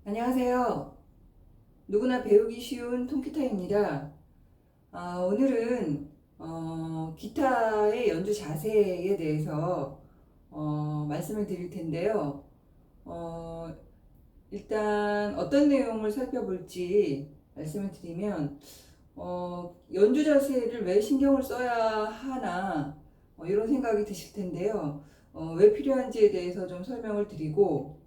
안녕하세요. 누구나 배우기 쉬운 통기타입니다. 오늘은 기타의 연주 자세에 대해서 말씀을 드릴 텐데요. 어, 일단 어떤 내용을 살펴볼지 말씀을 드리면 연주 자세를 왜 신경을 써야 하나 이런 생각이 드실 텐데요. 왜 필요한지에 대해서 좀 설명을 드리고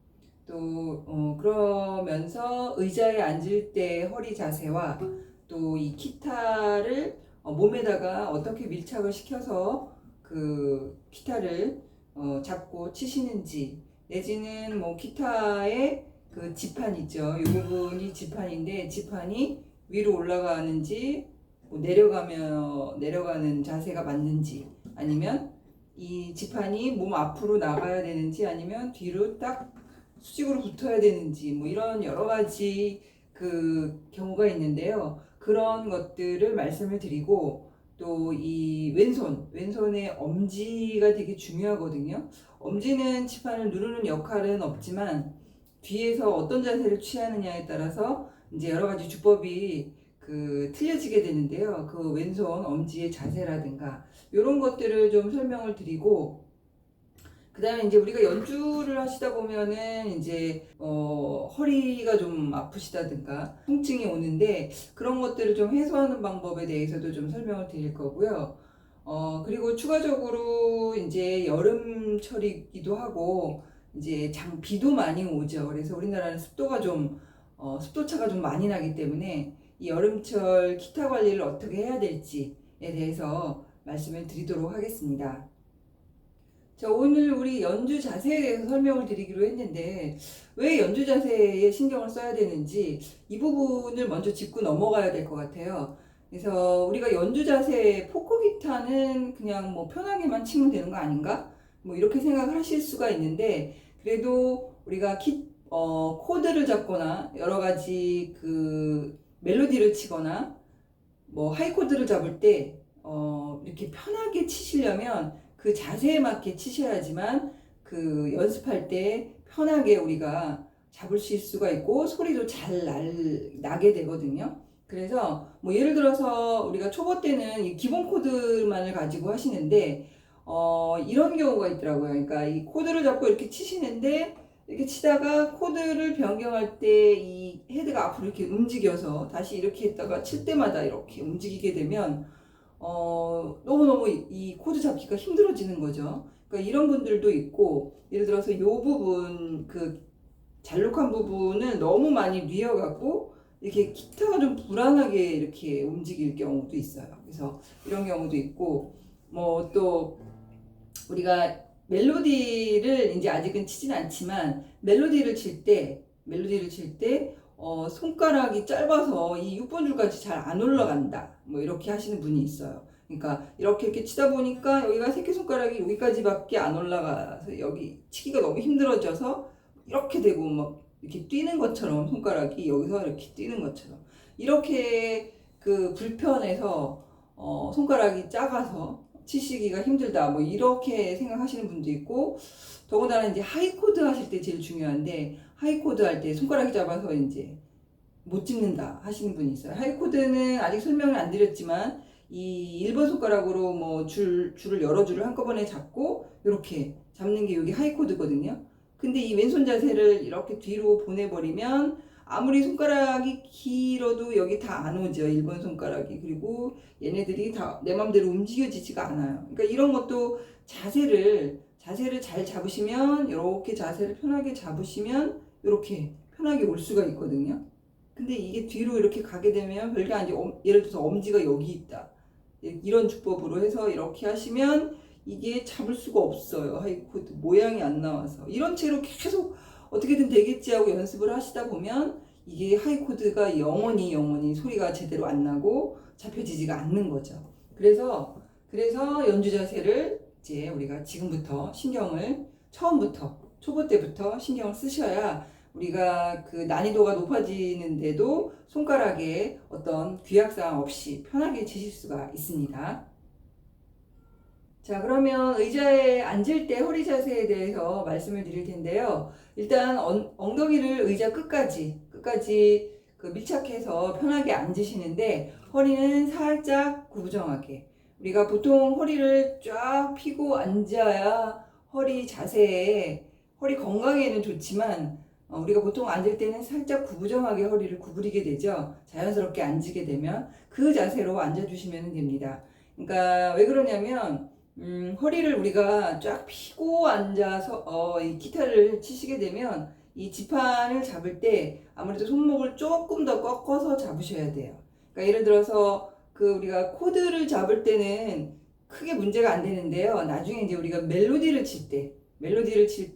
또 그러면서 의자에 앉을 때 허리 자세와 또 이 기타를 몸에다가 어떻게 밀착을 시켜서 그 기타를 잡고 치시는지, 내지는 뭐 기타의 그 지판 있죠. 이 부분이 지판인데 지판이 위로 올라가는지 뭐 내려가는 자세가 맞는지, 아니면 이 지판이 몸 앞으로 나가야 되는지 아니면 뒤로 딱 수직으로 붙어야 되는지, 뭐 이런 여러 가지 그 경우가 있는데요. 그런 것들을 말씀을 드리고, 또 이 왼손의 엄지가 되게 중요하거든요. 엄지는 지판을 누르는 역할은 없지만 뒤에서 어떤 자세를 취하느냐에 따라서 이제 여러 가지 주법이 그 틀려지게 되는데요. 그 왼손 엄지의 자세라든가 이런 것들을 좀 설명을 드리고, 그 다음에 이제 우리가 연주를 하시다 보면은 이제 허리가 좀 아프시다든가 통증이 오는데, 그런 것들을 좀 해소하는 방법에 대해서도 좀 설명을 드릴 거고요. 그리고 추가적으로 이제 여름철이기도 하고 이제 비도 많이 오죠. 그래서 우리나라는 습도가 좀 습도차가 좀 많이 나기 때문에 이 여름철 기타 관리를 어떻게 해야 될지에 대해서 말씀을 드리도록 하겠습니다. 자, 오늘 우리 연주 자세에 대해서 설명을 드리기로 했는데, 왜 연주 자세에 신경을 써야 되는지 이 부분을 먼저 짚고 넘어가야 될 것 같아요. 그래서 우리가 연주 자세, 포크 기타는 그냥 뭐 편하게만 치면 되는 거 아닌가? 뭐 이렇게 생각을 하실 수가 있는데, 그래도 우리가 코드를 잡거나 여러 가지 그 멜로디를 치거나 뭐 하이 코드를 잡을 때 이렇게 편하게 치시려면 그 자세에 맞게 치셔야지만 그 연습할 때 편하게 우리가 잡으실 수가 있고 소리도 잘 나게 되거든요. 그래서 뭐 예를 들어서 우리가 초보 때는 이 기본 코드만을 가지고 하시는데 이런 경우가 있더라고요. 그러니까 이 코드를 잡고 이렇게 치시는데, 이렇게 치다가 코드를 변경할 때 이 헤드가 앞으로 이렇게 움직여서 다시 이렇게 했다가 칠 때마다 이렇게 움직이게 되면 너무너무 이 코드 잡기가 힘들어지는 거죠. 그러니까 이런 분들도 있고, 예를 들어서 이 부분, 그 잘록한 부분은 너무 많이 뉘어갖고 이렇게 기타가 좀 불안하게 이렇게 움직일 경우도 있어요. 그래서 이런 경우도 있고, 뭐 또 우리가 멜로디를 이제 아직은 치진 않지만 멜로디를 칠 때 손가락이 짧아서 이 6번 줄까지 잘 안 올라간다, 뭐 이렇게 하시는 분이 있어요. 그러니까 이렇게 치다 보니까 여기가 새끼손가락이 여기까지밖에 안 올라가서 여기 치기가 너무 힘들어져서 이렇게 되고, 막 이렇게 뛰는 것처럼 손가락이 여기서 이렇게 뛰는 것처럼 이렇게 그 불편해서 손가락이 작아서 치시기가 힘들다, 뭐 이렇게 생각하시는 분도 있고, 더군다나 이제 하이 코드 하실 때 제일 중요한데, 하이 코드 할 때 손가락이 짧아서 이제 못 찍는다 하시는 분이 있어요. 하이 코드는 아직 설명을 안 드렸지만 이 1번 손가락으로 뭐 줄을 여러 줄을 한꺼번에 잡고 이렇게 잡는 게 여기 하이 코드거든요. 근데 이 왼손 자세를 이렇게 뒤로 보내버리면 아무리 손가락이 길어도 여기 다 안 오죠. 1번 손가락이. 그리고 얘네들이 다 내 맘대로 움직여지지가 않아요. 그러니까 이런 것도 자세를 잘 잡으시면, 이렇게 자세를 편하게 잡으시면 이렇게 편하게 올 수가 있거든요. 근데 이게 뒤로 이렇게 가게 되면 별게 아니고, 예를 들어서 엄지가 여기 있다, 이런 주법으로 해서 이렇게 하시면 이게 잡을 수가 없어요. 하이코드 모양이 안 나와서 이런 채로 계속 어떻게든 되겠지 하고 연습을 하시다 보면 이게 하이코드가 영원히 소리가 제대로 안 나고 잡혀지지가 않는 거죠. 그래서 연주 자세를 이제 우리가 지금부터 처음부터 초보 때부터 신경을 쓰셔야 우리가 그 난이도가 높아지는데도 손가락에 어떤 귀약사항 없이 편하게 치실 수가 있습니다. 자, 그러면 의자에 앉을 때 허리 자세에 대해서 말씀을 드릴 텐데요. 일단 엉덩이를 의자 끝까지 그 밀착해서 편하게 앉으시는데 허리는 살짝 구부정하게. 우리가 보통 허리를 쫙 펴고 앉아야 허리 건강에는 좋지만 우리가 보통 앉을 때는 살짝 구부정하게 허리를 구부리게 되죠. 자연스럽게 앉게 되면 그 자세로 앉아주시면 됩니다. 그러니까 왜 그러냐면 허리를 우리가 쫙 펴고 앉아서 이 기타를 치시게 되면 이 지판을 잡을 때 아무래도 손목을 조금 더 꺾어서 잡으셔야 돼요. 그러니까 예를 들어서 그 우리가 코드를 잡을 때는 크게 문제가 안 되는데요. 나중에 이제 우리가 멜로디를 칠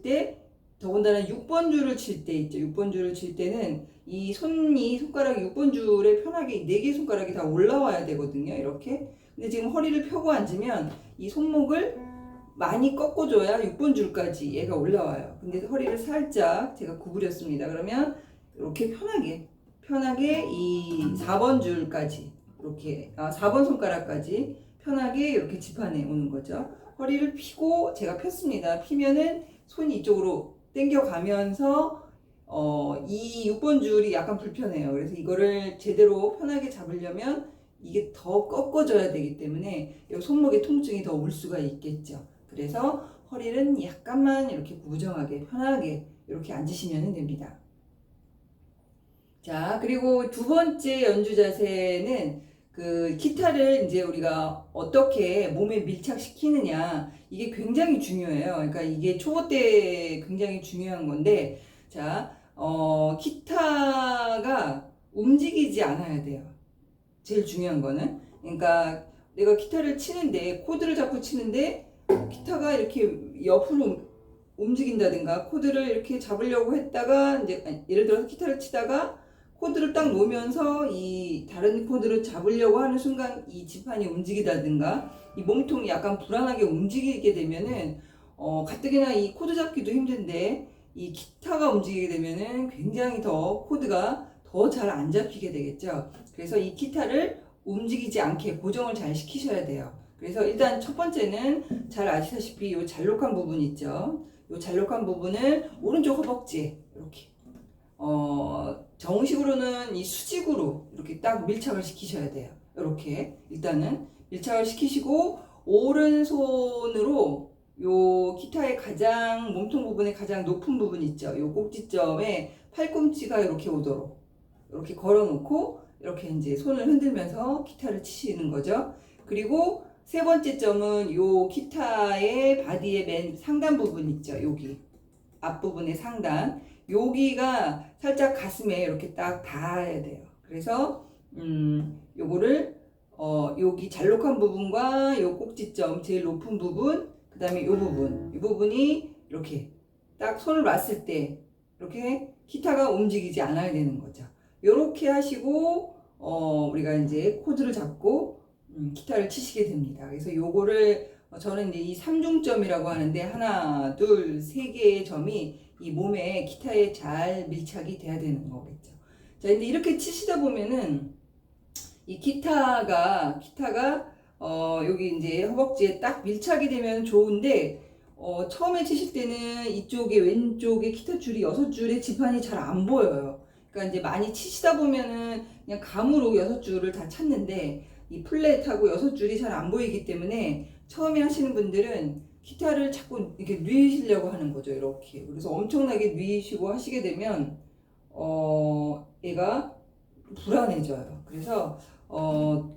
때 더군다나 6번 줄을 칠 때 있죠. 6번 줄을 칠 때는 이 손가락이 6번 줄에 편하게 4개 손가락이 다 올라와야 되거든요. 이렇게. 근데 지금 허리를 펴고 앉으면 이 손목을 많이 꺾어줘야 6번 줄까지 얘가 올라와요. 근데 허리를 살짝 제가 구부렸습니다. 그러면 이렇게 편하게 이 4번 줄까지 이렇게 4번 손가락까지 편하게 이렇게 지판에 오는 거죠. 허리를 펴고 제가 폈습니다. 피면은 손이 이쪽으로 당겨가면서 이 6번 줄이 약간 불편해요. 그래서 이거를 제대로 편하게 잡으려면 이게 더 꺾어져야 되기 때문에 손목의 통증이 더 올 수가 있겠죠. 그래서 허리는 약간만 이렇게 구부정하게 편하게 이렇게 앉으시면 됩니다. 자, 그리고 두 번째 연주 자세는 그 기타를 이제 우리가 어떻게 몸에 밀착시키느냐 이게 굉장히 중요해요. 그러니까 이게 초보 때 굉장히 중요한 건데 자, 기타가 움직이지 않아야 돼요. 제일 중요한 거는 그러니까 내가 기타를 치는데 코드를 잡고 치는데 기타가 이렇게 옆으로 움직인다든가 코드를 이렇게 잡으려고 했다가 이제 예를 들어서 기타를 치다가 코드를 딱 놓으면서 이 다른 코드를 잡으려고 하는 순간 이 지판이 움직이다든가 이 몸통이 약간 불안하게 움직이게 되면은 가뜩이나 이 코드 잡기도 힘든데 이 기타가 움직이게 되면은 굉장히 더 코드가 더 잘 안 잡히게 되겠죠. 그래서 이 기타를 움직이지 않게 고정을 잘 시키셔야 돼요. 그래서 일단 첫 번째는 잘 아시다시피 이 잘록한 부분 있죠. 이 잘록한 부분을 오른쪽 허벅지에 이렇게 정식으로는 이 수직으로 이렇게 딱 밀착을 시키셔야 돼요. 이렇게 일단은 밀착을 시키시고 오른손으로 요 기타의 가장 몸통 부분의 가장 높은 부분 있죠. 요 꼭지점에 팔꿈치가 이렇게 오도록 이렇게 걸어놓고 이렇게 이제 손을 흔들면서 기타를 치시는 거죠. 그리고 세 번째 점은 요 기타의 바디의 맨 상단 부분 있죠. 여기 앞부분의 상단 여기가 살짝 가슴에 이렇게 딱 닿아야 돼요. 그래서 요거를 여기 잘록한 부분과 요 꼭지점 제일 높은 부분 그 다음에 요 부분 이 부분이 이렇게 딱 손을 놨을 때 이렇게 기타가 움직이지 않아야 되는 거죠. 요렇게 하시고 우리가 이제 코드를 잡고 기타를 치시게 됩니다. 그래서 요거를 저는 이제 이 삼중점이라고 하는데 하나, 둘, 세 개의 점이 이 몸에 기타에 잘 밀착이 돼야 되는 거겠죠. 자, 근데 이렇게 치시다 보면은 이 기타가 여기 이제 허벅지에 딱 밀착이 되면 좋은데 처음에 치실 때는 이쪽에 왼쪽에 기타 줄이 6줄의 지판이 잘 안 보여요. 그러니까 이제 많이 치시다 보면은 그냥 감으로 6줄을 다 찾는데 이 플랫하고 6줄이 잘 안 보이기 때문에 처음에 하시는 분들은 기타를 자꾸 이렇게 누이시려고 하는 거죠. 이렇게. 그래서 엄청나게 누이시고 하시게 되면 얘가 불안해져요. 그래서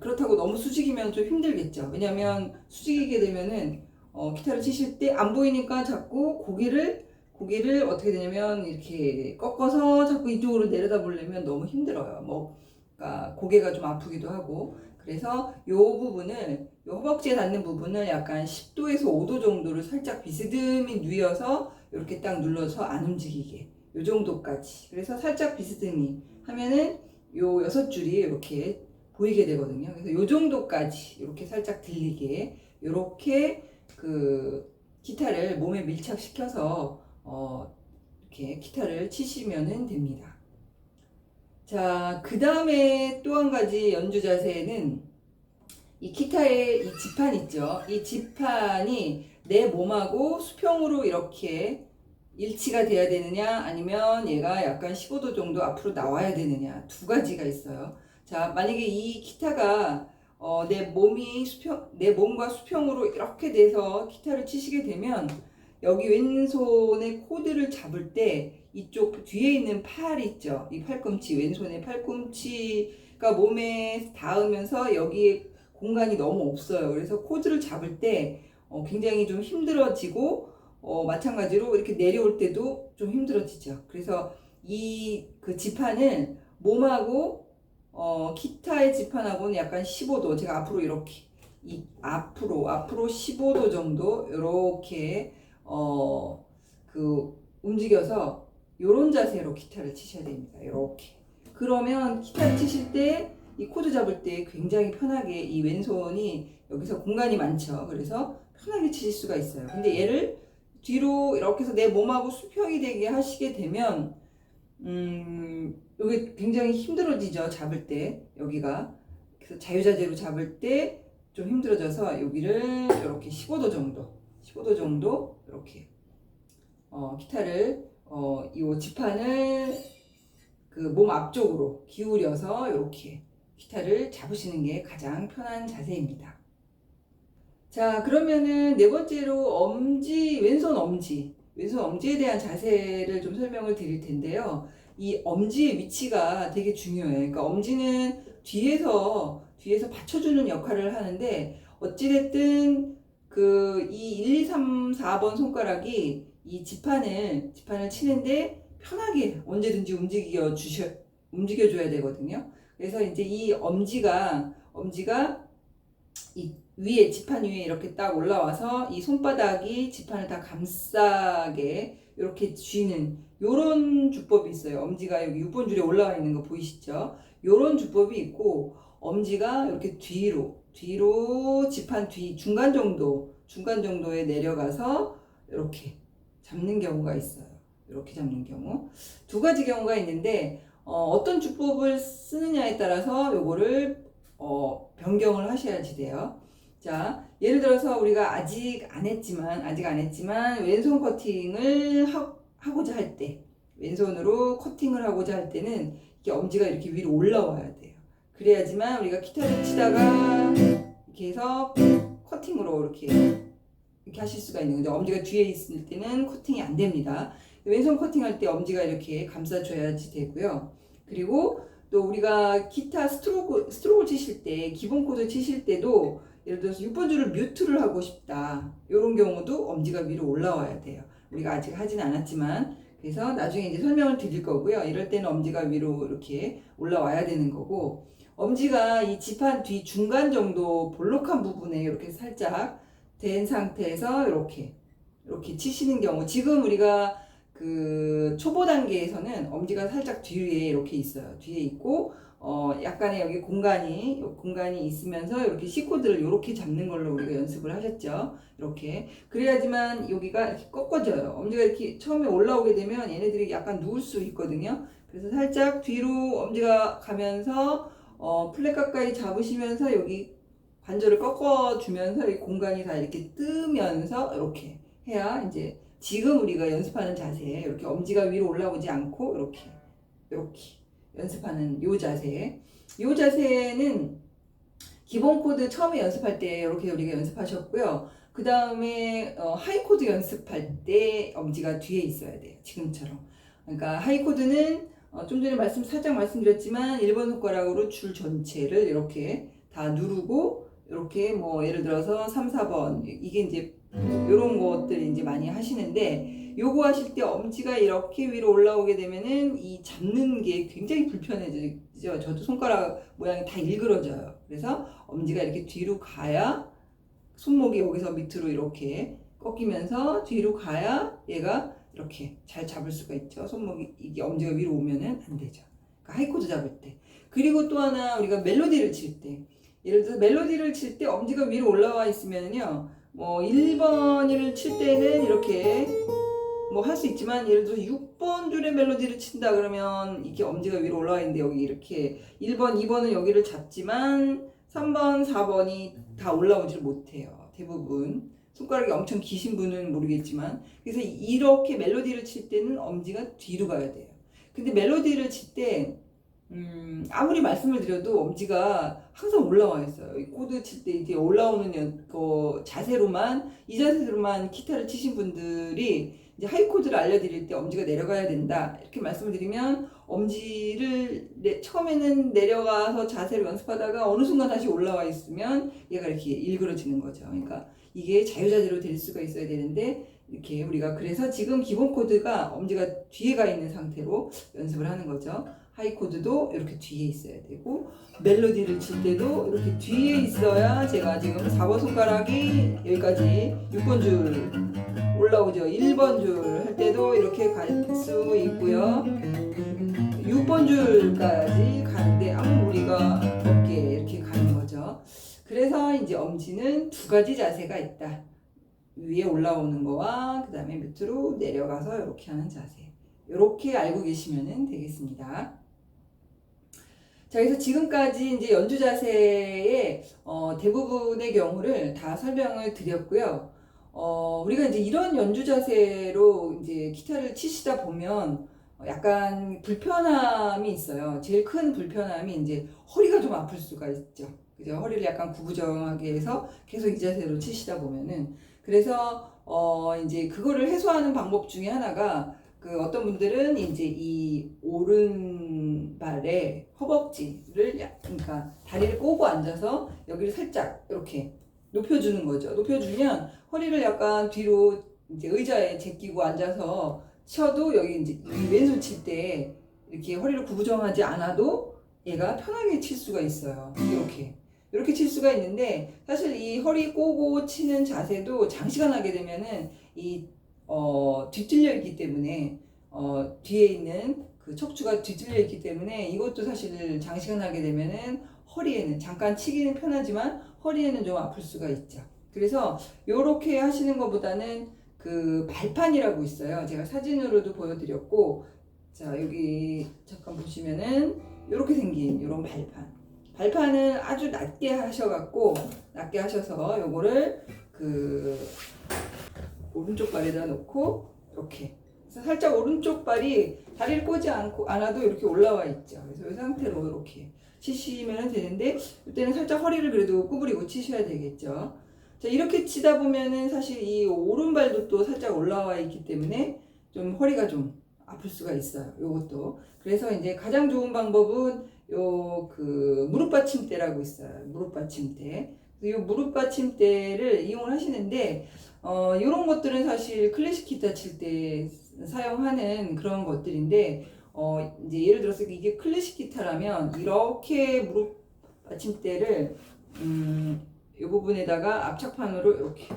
그렇다고 너무 수직이면 좀 힘들겠죠. 왜냐면 수직이게 되면은 기타를 치실 때 안 보이니까 자꾸 고개를 어떻게 되냐면 이렇게 꺾어서 자꾸 이쪽으로 내려다 보려면 너무 힘들어요. 그러니까 고개가 좀 아프기도 하고. 그래서 요 허벅지에 닿는 부분을 약간 10도에서 5도 정도를 살짝 비스듬히 누여서 이렇게 딱 눌러서 안 움직이게. 요 정도까지. 그래서 살짝 비스듬히 하면은 요 6줄이 이렇게 보이게 되거든요. 그래서 요 정도까지 이렇게 살짝 들리게 이렇게 그 기타를 몸에 밀착시켜서 이렇게 기타를 치시면 됩니다. 자, 그 다음에 또 한 가지 연주 자세는 이 기타의 이 지판 있죠. 이 지판이 내 몸하고 수평으로 이렇게 일치가 돼야 되느냐, 아니면 얘가 약간 15도 정도 앞으로 나와야 되느냐, 두 가지가 있어요. 자, 만약에 이 기타가 내 몸과 수평으로 이렇게 돼서 기타를 치시게 되면 여기 왼손의 코드를 잡을 때 이쪽 뒤에 있는 팔 있죠. 이 팔꿈치, 왼손의 팔꿈치가 몸에 닿으면서 여기에 공간이 너무 없어요. 그래서 코드를 잡을 때 굉장히 좀 힘들어지고 마찬가지로 이렇게 내려올 때도 좀 힘들어지죠. 그래서 이 그 지판을 몸하고 기타의 지판하고는 약간 15도, 제가 앞으로 이렇게 앞으로 15도 정도 이렇게 움직여서 요런 자세로 기타를 치셔야 됩니다. 이렇게. 그러면 기타를 치실 때 이 코드 잡을 때 굉장히 편하게, 이 왼손이 여기서 공간이 많죠. 그래서 편하게 치실 수가 있어요. 근데 얘를 뒤로 이렇게 해서 내 몸하고 수평이 되게 하시게 되면 여기 굉장히 힘들어지죠. 잡을 때 여기가. 그래서 자유자재로 잡을 때 좀 힘들어져서 여기를 이렇게 15도 정도 이렇게 기타를 이 지판을 그 몸 앞쪽으로 기울여서 이렇게 기타를 잡으시는 게 가장 편한 자세입니다. 자, 그러면은 네 번째로 왼손 엄지에 대한 자세를 좀 설명을 드릴 텐데요. 이 엄지의 위치가 되게 중요해요. 그러니까 엄지는 뒤에서 받쳐주는 역할을 하는데, 어찌됐든 이 1, 2, 3, 4번 손가락이 이 지판을 치는데 편하게 언제든지 움직여줘야 되거든요. 그래서 이제 이 엄지가 이 위에, 지판 위에 이렇게 딱 올라와서 이 손바닥이 지판을 다 감싸게 이렇게 쥐는 요런 주법이 있어요. 엄지가 여기 6번 줄에 올라와 있는 거 보이시죠? 요런 주법이 있고, 엄지가 이렇게 뒤로 지판 뒤 중간 정도에 내려가서 이렇게 잡는 경우가 있어요. 이렇게 잡는 경우. 두 가지 경우가 있는데, 어떤 주법을 쓰느냐에 따라서 요거를 변경을 하셔야지 돼요. 자, 예를 들어서 우리가 아직 안 했지만 왼손 커팅을 하고자 할 때, 왼손으로 커팅을 하고자 할 때는 이렇게 엄지가 이렇게 위로 올라와야 돼요. 그래야지만 우리가 기타를 치다가 이렇게 해서 커팅으로 이렇게 하실 수가 있는 거죠. 엄지가 뒤에 있을 때는 커팅이 안 됩니다. 왼손 커팅할 때 엄지가 이렇게 감싸줘야지 되고요. 그리고 또 우리가 기타 스트로크 치실 때, 기본 코드 치실 때도 예를 들어서 6번 줄을 뮤트를 하고 싶다, 이런 경우도 엄지가 위로 올라와야 돼요. 우리가 아직 하진 않았지만, 그래서 나중에 이제 설명을 드릴 거고요. 이럴 때는 엄지가 위로 이렇게 올라와야 되는 거고, 엄지가 이 지판 뒤 중간 정도 볼록한 부분에 이렇게 살짝 된 상태에서 이렇게 치시는 경우, 지금 우리가 초보 단계에서는 엄지가 살짝 뒤에 이렇게 있어요. 뒤에 있고, 약간의 여기 공간이 있으면서 이렇게 C코드를 이렇게 잡는 걸로 우리가 연습을 하셨죠. 이렇게. 그래야지만 여기가 이렇게 꺾어져요. 엄지가 이렇게 처음에 올라오게 되면 얘네들이 약간 누울 수 있거든요. 그래서 살짝 뒤로 엄지가 가면서, 플랫 가까이 잡으시면서 여기 관절을 꺾어주면서 이 공간이 다 이렇게 뜨면서 이렇게 해야 이제 지금 우리가 연습하는 자세, 이렇게 엄지가 위로 올라오지 않고 이렇게 연습하는 요 자세는 기본 코드 처음에 연습할 때 이렇게 우리가 연습하셨고요. 그 다음에 하이 코드 연습할 때 엄지가 뒤에 있어야 돼요. 지금처럼. 그러니까 하이 코드는 좀 전에 살짝 말씀드렸지만 1번 손가락으로 줄 전체를 이렇게 다 누르고, 이렇게 뭐 예를 들어서 3, 4번 이게 이제 요런 것들 이제 많이 하시는데, 요거 하실 때 엄지가 이렇게 위로 올라오게 되면은 이 잡는 게 굉장히 불편해지죠. 저도 손가락 모양이 다 일그러져요. 그래서 엄지가 이렇게 뒤로 가야 손목이 여기서 밑으로 이렇게 꺾이면서 뒤로 가야 얘가 이렇게 잘 잡을 수가 있죠. 손목이, 이게 엄지가 위로 오면은 안 되죠. 그러니까 하이코드 잡을 때. 그리고 또 하나, 우리가 멜로디를 칠 때, 예를 들어서 멜로디를 칠 때 엄지가 위로 올라와 있으면은요, 뭐 1번을 칠 때는 이렇게 뭐 할 수 있지만, 예를 들어서 6번 줄의 멜로디를 친다 그러면 이렇게 엄지가 위로 올라와 있는데 여기 이렇게 1번, 2번은 여기를 잡지만 3번, 4번이 다 올라오질 못해요. 대부분. 손가락이 엄청 기신 분은 모르겠지만. 그래서 이렇게 멜로디를 칠 때는 엄지가 뒤로 가야 돼요. 근데 멜로디를 칠 때, 아무리 말씀을 드려도 엄지가 항상 올라와 있어요. 이 코드 칠 때 이제 올라오는 자세로만, 이 자세로만 기타를 치신 분들이 이제 하이 코드를 알려드릴 때 엄지가 내려가야 된다. 이렇게 말씀을 드리면 엄지를 처음에는 내려가서 자세를 연습하다가 어느 순간 다시 올라와 있으면 얘가 이렇게 일그러지는 거죠. 그러니까 이게 자유자재로 될 수가 있어야 되는데 이렇게 우리가 그래서 지금 기본 코드가 엄지가 뒤에 가 있는 상태로 연습을 하는 거죠. 하이 코드도 이렇게 뒤에 있어야 되고 멜로디를 칠 때도 이렇게 뒤에 있어야 제가 지금 4번 손가락이 여기까지 6번 줄 올라오죠. 1번 줄 할 때도 이렇게 갈 수 있고요. 6번 줄까지 가는데 아무 무리가 없게 이렇게 가는 거죠. 그래서 이제 엄지는 두 가지 자세가 있다. 위에 올라오는 거와 그 다음에 밑으로 내려가서 이렇게 하는 자세. 이렇게 알고 계시면 되겠습니다. 자, 그래서 지금까지 이제 연주 자세의 대부분의 경우를 다 설명을 드렸고요. 우리가 이제 이런 연주 자세로 이제 기타를 치시다 보면 약간 불편함이 있어요. 제일 큰 불편함이 이제 허리가 좀 아플 수가 있죠. 그죠? 허리를 약간 구부정하게 해서 계속 이 자세로 치시다 보면은. 그래서 이제 그거를 해소하는 방법 중에 하나가 그 어떤 분들은 이제 이 오른발의 허벅지를 그러니까 다리를 꼬고 앉아서 여기를 살짝 이렇게 높여주는 거죠. 높여주면 허리를 약간 뒤로 이제 의자에 제끼고 앉아서 쳐도 여기 이제 이 왼손 칠 때 이렇게 허리를 구부정하지 않아도 얘가 편하게 칠 수가 있어요. 이렇게 칠 수가 있는데 사실 이 허리 꼬고 치는 자세도 장시간 하게 되면은 이 뒤틀려 있기 때문에 뒤에 있는 그 척추가 뒤틀려 있기 때문에 이것도 사실 장시간 하게 되면은 허리에는 잠깐 치기는 편하지만 허리에는 좀 아플 수가 있죠. 그래서 이렇게 하시는 것보다는 그 발판이라고 있어요. 제가 사진으로도 보여드렸고, 자 여기 잠깐 보시면은 이렇게 생긴 이런 발판은 아주 낮게 하셔서 요거를 그 오른쪽 발에다 놓고 이렇게 그래서 살짝 오른쪽 발이 다리를 꼬지 않아도 이렇게 올라와 있죠. 그래서 이 상태로 이렇게 치시면 되는데 이때는 살짝 허리를 그래도 구부리고 치셔야 되겠죠. 자, 이렇게 치다 보면은 사실 이 오른발도 또 살짝 올라와 있기 때문에 좀 허리가 좀 아플 수가 있어요. 요것도. 그래서 이제 가장 좋은 방법은 요 그 무릎 받침대라고 있어요. 무릎 받침대. 이 무릎 받침대를 이용을 하시는데 이런 것들은 사실 클래식 기타 칠 때 사용하는 그런 것들인데 이제 예를 들어서 이게 클래식 기타라면 이렇게 무릎 받침대를 이 부분에다가 압착판으로 이렇게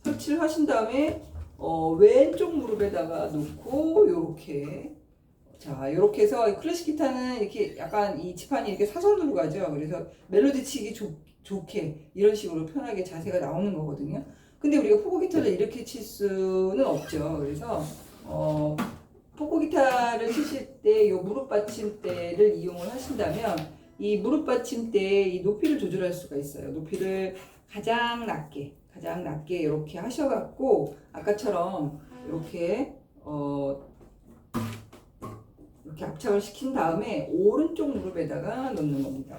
설치를 하신 다음에 왼쪽 무릎에다가 놓고 이렇게 자 이렇게 해서 클래식 기타는 이렇게 약간 이 지판이 이렇게 사선으로 가죠. 그래서 멜로디 치기 좋게 이런 식으로 편하게 자세가 나오는 거거든요. 근데 우리가 포크 기타를 이렇게 칠 수는 없죠. 그래서 포크 기타를 치실 때 이 무릎 받침대를 이용을 하신다면 이 무릎 받침대의 이 높이를 조절할 수가 있어요. 높이를 가장 낮게 이렇게 하셔갖고 아까처럼 이렇게 이렇게 압착을 시킨 다음에 오른쪽 무릎에다가 놓는 겁니다.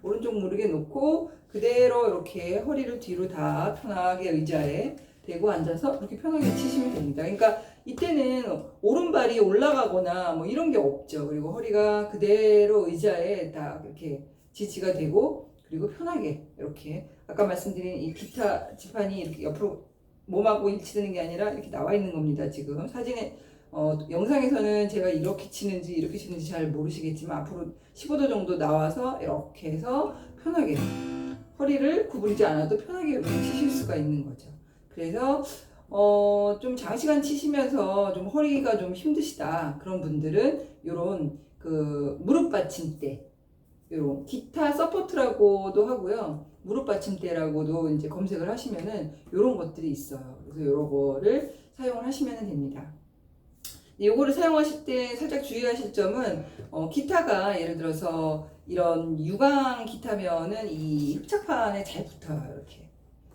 오른쪽 무릎에 놓고 그대로 이렇게 허리를 뒤로 다 편하게 의자에 대고 앉아서 이렇게 편하게 치시면 됩니다. 그러니까 이때는 오른발이 올라가거나 뭐 이런 게 없죠. 그리고 허리가 그대로 의자에 다 이렇게 지지가 되고 그리고 편하게 이렇게 아까 말씀드린 이 기타 지판이 이렇게 옆으로 몸하고 일치되는 게 아니라 이렇게 나와 있는 겁니다. 지금 사진에 영상에서는 제가 이렇게 치는지 잘 모르시겠지만 앞으로 15도 정도 나와서 이렇게 해서 편하게 허리를 구부리지 않아도 편하게 이렇게 치실 수가 있는 거죠. 그래서 좀 장시간 치시면서 좀 허리가 좀 힘드시다 그런 분들은 요런 그 무릎 받침대 요런 기타 서포트라고도 하고요. 무릎 받침대라고도 이제 검색을 하시면은 요런 것들이 있어요. 그래서 요런 거를 사용을 하시면 됩니다. 요거를 사용하실 때 살짝 주의하실 점은 기타가 예를 들어서 이런 유광 기타면은 이 흡착판에 잘 붙어요, 이렇게.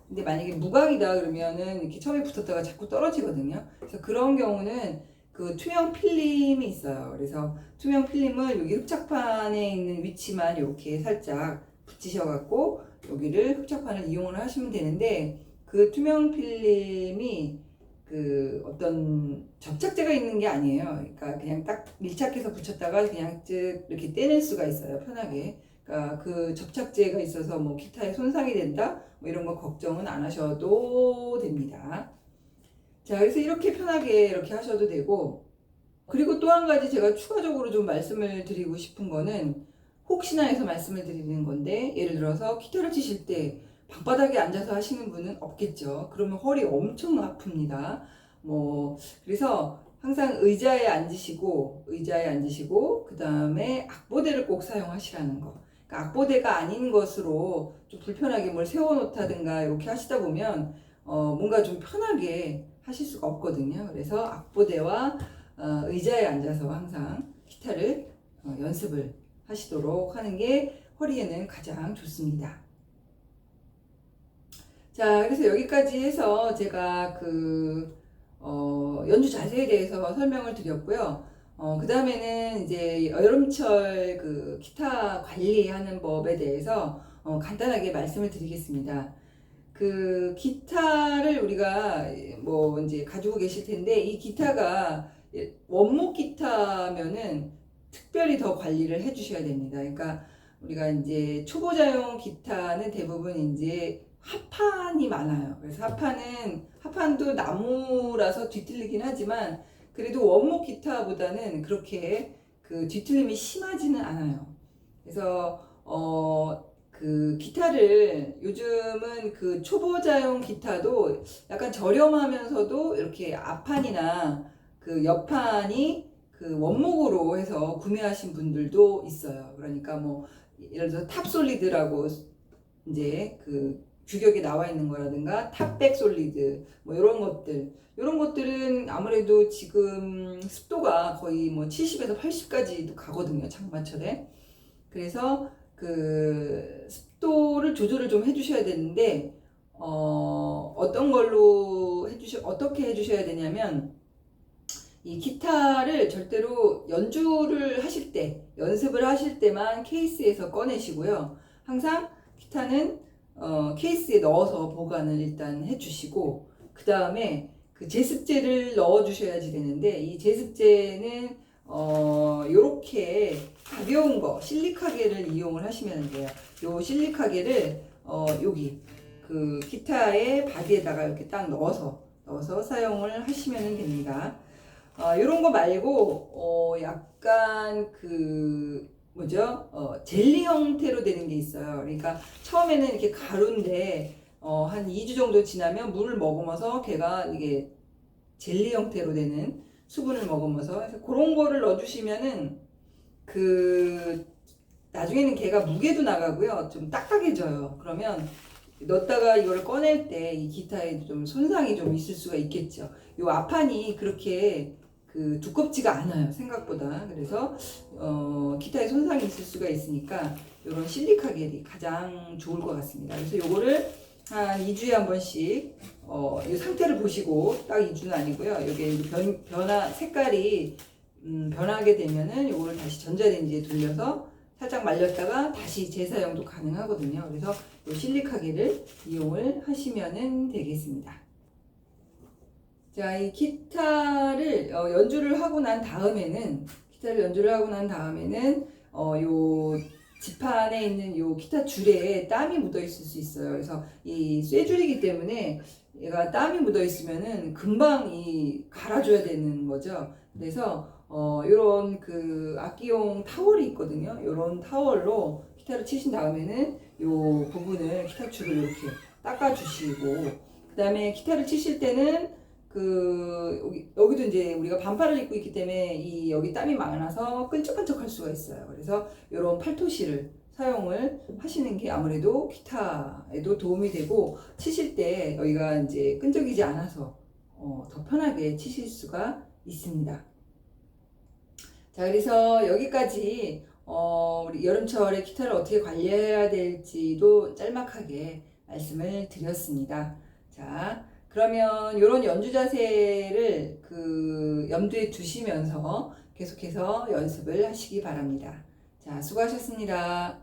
근데 만약에 무광이다 그러면은 이렇게 처음에 붙었다가 자꾸 떨어지거든요. 그래서 그런 경우는 그 투명 필름이 있어요. 그래서 투명 필름을 여기 흡착판에 있는 위치만 이렇게 살짝 붙이셔갖고 여기를 흡착판을 이용을 하시면 되는데, 그 투명 필름이 그 어떤 접착제가 있는 게 아니에요. 그러니까 그냥 딱 밀착해서 붙였다가 그냥 쭉 이렇게 떼낼 수가 있어요, 편하게. 그러니까 그 접착제가 있어서 뭐 기타에 손상이 된다 뭐 이런 거 걱정은 안 하셔도 됩니다. 자, 그래서 이렇게 편하게 이렇게 하셔도 되고, 그리고 또 한 가지 제가 추가적으로 좀 말씀을 드리고 싶은 거는, 혹시나 해서 말씀을 드리는 건데, 예를 들어서 기타를 치실 때 방바닥에 앉아서 하시는 분은 없겠죠. 그러면 허리 엄청 아픕니다. 그래서 항상 의자에 앉으시고, 그 다음에 악보대를 꼭 사용하시라는 거. 그러니까 악보대가 아닌 것으로 좀 불편하게 뭘 세워놓다든가 이렇게 하시다 보면, 뭔가 좀 편하게 하실 수가 없거든요. 그래서 악보대와 의자에 앉아서 항상 기타를 연습을 하시도록 하는 게 허리에는 가장 좋습니다. 자, 그래서 여기까지 해서 제가 연주 자세에 대해서 설명을 드렸고요. 그 다음에는 이제 여름철 그 기타 관리하는 법에 대해서 간단하게 말씀을 드리겠습니다. 그 기타를 우리가 뭐 이제 가지고 계실 텐데, 이 기타가 원목 기타면은 특별히 더 관리를 해 주셔야 됩니다. 그러니까 우리가 이제 초보자용 기타는 대부분 이제 합판이 많아요. 그래서 합판도 나무라서 뒤틀리긴 하지만 그래도 원목 기타보다는 그렇게 그 뒤틀림이 심하지는 않아요. 그래서 그 기타를 요즘은 그 초보자용 기타도 약간 저렴하면서도 이렇게 앞판이나 그 옆판이 그 원목으로 해서 구매하신 분들도 있어요. 그러니까 뭐 예를 들어서 탑솔리드라고 이제 그 규격에 나와 있는 거라든가 탑백 솔리드 뭐 이런 것들은 아무래도 지금 습도가 거의 뭐 70에서 80까지도 가거든요, 장마철에. 그래서 그 습도를 조절을 좀 해주셔야 되는데, 어떻게 해주셔야 되냐면, 이 기타를 절대로 연습을 하실 때만 케이스에서 꺼내시고요. 항상 기타는 케이스에 넣어서 보관을 일단 해주시고, 그 다음에 그 제습제를 넣어주셔야지 되는데, 이 제습제는 요렇게 가벼운 거 실리카겔을 이용을 하시면 돼요. 요 실리카겔을 여기 그 기타의 바디에다가 이렇게 딱 넣어서 사용을 하시면 됩니다. 요런 거 말고 약간 그 뭐죠? 젤리 형태로 되는 게 있어요. 그러니까 처음에는 이렇게 가루인데 한 2주 정도 지나면 물을 머금어서 걔가 이게 젤리 형태로 되는 수분을 머금어서, 그래서 그런 거를 넣어주시면은 그 나중에는 걔가 무게도 나가고요, 좀 딱딱해져요. 그러면 넣었다가 이걸 꺼낼 때 이 기타에 좀 손상이 좀 있을 수가 있겠죠. 요 앞판이 그렇게 그 두껍지가 않아요, 생각보다. 그래서 기타에 손상이 있을 수가 있으니까 이런 실리카겔이 가장 좋을 것 같습니다. 그래서 요거를 한 2주에 한 번씩 이 상태를 보시고, 딱 2주는 아니고요, 여기 색깔이 변하게 되면은 요거를 다시 전자레인지에 돌려서 살짝 말렸다가 다시 재사용도 가능하거든요. 그래서 이 실리카겔을 이용을 하시면 되겠습니다. 자, 이 기타를 연주를 하고 난 다음에는 요 지판에 있는 요 기타 줄에 땀이 묻어 있을 수 있어요. 그래서 이 쇠줄이기 때문에 얘가 땀이 묻어 있으면은 금방 갈아줘야 되는 거죠. 그래서 요런 그 악기용 타월이 있거든요. 요런 타월로 기타를 치신 다음에는 요 부분을 기타 줄을 이렇게 닦아주시고, 그 다음에 기타를 치실 때는 여기도 이제 우리가 반팔을 입고 있기 때문에 여기 땀이 많아서 끈적끈적할 수가 있어요. 그래서 이런 팔토시를 사용을 하시는 게 아무래도 기타에도 도움이 되고, 치실 때 여기가 이제 끈적이지 않아서 더 편하게 치실 수가 있습니다. 자, 그래서 여기까지 우리 여름철에 기타를 어떻게 관리해야 될지도 짤막하게 말씀을 드렸습니다. 자, 그러면 이런 연주 자세를 염두에 두시면서 계속해서 연습을 하시기 바랍니다. 자, 수고하셨습니다.